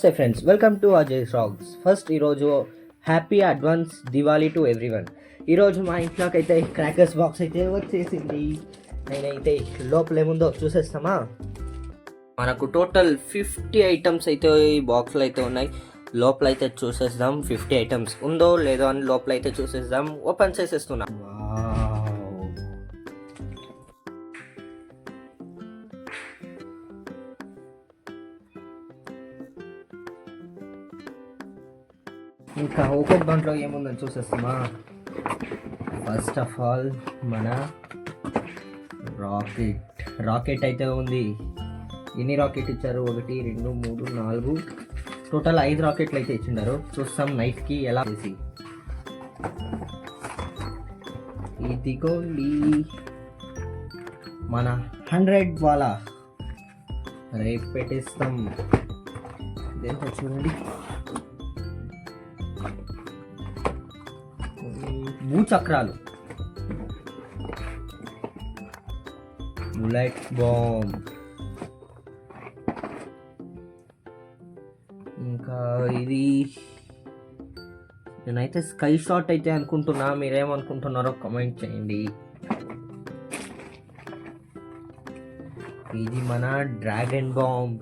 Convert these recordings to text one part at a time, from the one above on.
Say friends, welcome to Ajay Shags. First ఈరోజు happy advance Diwali to everyone. ఈరోజు మా ఇంట్లోకి అయితే క్రాకర్స్ బాక్స్ అయితే వచ్చేసింది. నేనైతే లోపల ఏముందో చూసేస్తామా. మనకు టోటల్ 50 ఐటమ్స్ అయితే ఈ బాక్స్లో అయితే ఉన్నాయి. లోపల అయితే చూసేద్దాం 50 ఐటమ్స్ ఉందో లేదో అని లోపల అయితే చూసేద్దాం. ఓపెన్ చేసేస్తున్నా. ఇంకా ఒక్కొక్క దాంట్లో ఏముందని చూసేస్తామా. ఫస్ట్ ఆఫ్ ఆల్ మన రాకెట్ అయితే ఉంది. ఎన్ని రాకెట్ ఇచ్చారు? 1 2 3 4 టోటల్ 5 రాకెట్లు అయితే ఇచ్చిండారు. చూస్తాం నైట్కి ఎలా చేసి. ఇదిగోండి మన 100 వాలా రేపు పెట్టేస్తాం. ఇదేంటో చూడండి, భూచక్రాలు, బుల్లెట్ బాంబ్, ఇంకా ఇది నేనైతే స్కై షాట్ అయితే అనుకుంటున్నా. మీరేమనుకుంటున్నారో కామెంట్ చేయండి. ఇది మన డ్రాగన్ బాంబ్.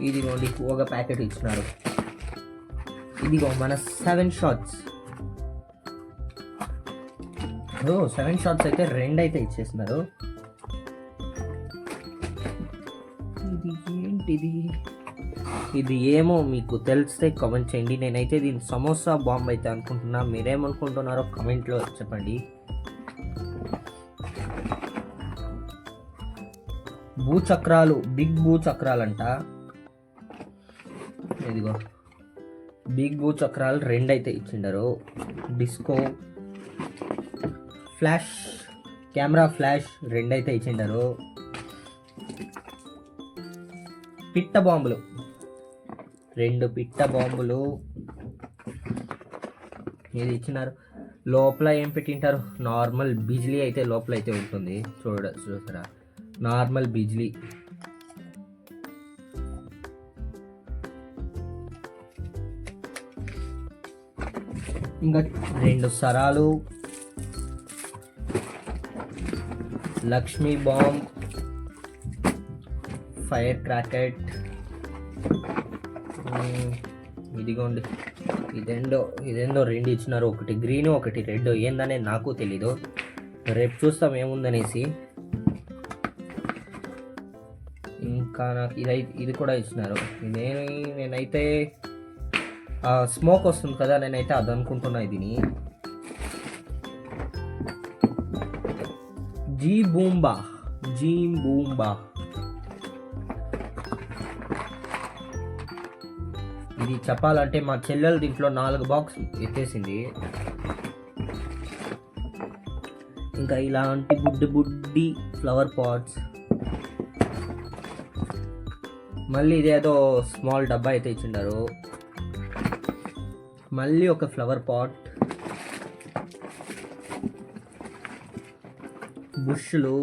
ఇదిగోండి ఒక ప్యాకెట్ ఇచ్చినారు. ఇదిగో మన 7 షాట్స్. 7 షాట్స్ అయితే 2 అయితే ఇచ్చేసినారు. ఇది ఏంటిది? ఇది ఏమో మీకు తెలిస్తే కామెంట్ చేయండి. నేనైతే దీన్ని సమోసా బాంబ్ అయితే అనుకుంటున్నా. మీరేమనుకుంటున్నారో కామెంట్లో చెప్పండి. భూచక్రాలు, బిగ్ భూచక్రాలంట. ఇదిగో బిగ్ భూచక్రాలు 2 అయితే ఇచ్చిండారు. డిస్కో ఫ్లాష్, కెమెరా ఫ్లాష్ 2 అయితే ఇచ్చిండారు. పిట్ట బాంబులు 2 పిట్ట బాంబులు ఇది ఇచ్చినారు. లోపల ఏం పెట్టింటారు? నార్మల్ బిజ్లీ అయితే లోపల అయితే ఉంటుంది. చూసారా, నార్మల్ బిజ్లీ. ఇంకా 2 సరాలు, లక్ష్మీ బాంబ్, ఫైర్ క్రాకెట్. ఇదిగోండి ఇదేందో 2 ఇచ్చినారు. ఒకటి గ్రీన్, ఒకటి రెడ్. ఏందనే నాకు తెలీదు. రేపు చూస్తాం ఏముందనేసి. ఇంకా నాకు ఇది కూడా ఇచ్చినారు. నేనైతే స్మోక్ వస్తుంది కదా, నేనైతే అది అనుకుంటున్నా. దీని జీ బూంబా. ఇది చెప్పాలంటే మా చెల్లెలు దీంట్లో 4 బాక్స్ ఎత్తేసింది. ఇంకా ఇలాంటి బుడ్డి ఫ్లవర్ పాట్స్. మళ్ళీ ఇదేదో స్మాల్ డబ్బా అయితే ఇచ్చిండారు. మళ్ళీ ఒక ఫ్లవర్ పాట్, బుష్లు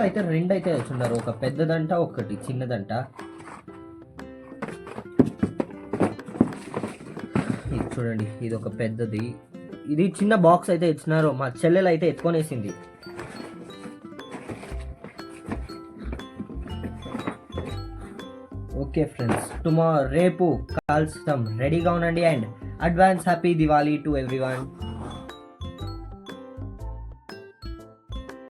అయితే 2 అయితే ఇచ్చిండారు. ఒక పెద్దదంట, ఒకటి చిన్నదంట. ఇది చూడండి, ఇది ఒక పెద్దది. ఇది చిన్న బాక్స్ అయితే ఇచ్చినారు. మా చెల్లెలు అయితే ఎత్తుకొనేసింది. ఓకే ఫ్రెండ్స్, రేపు కలుస్తాం. రెడీగా ఉండండి. And advance happy Diwali to everyone.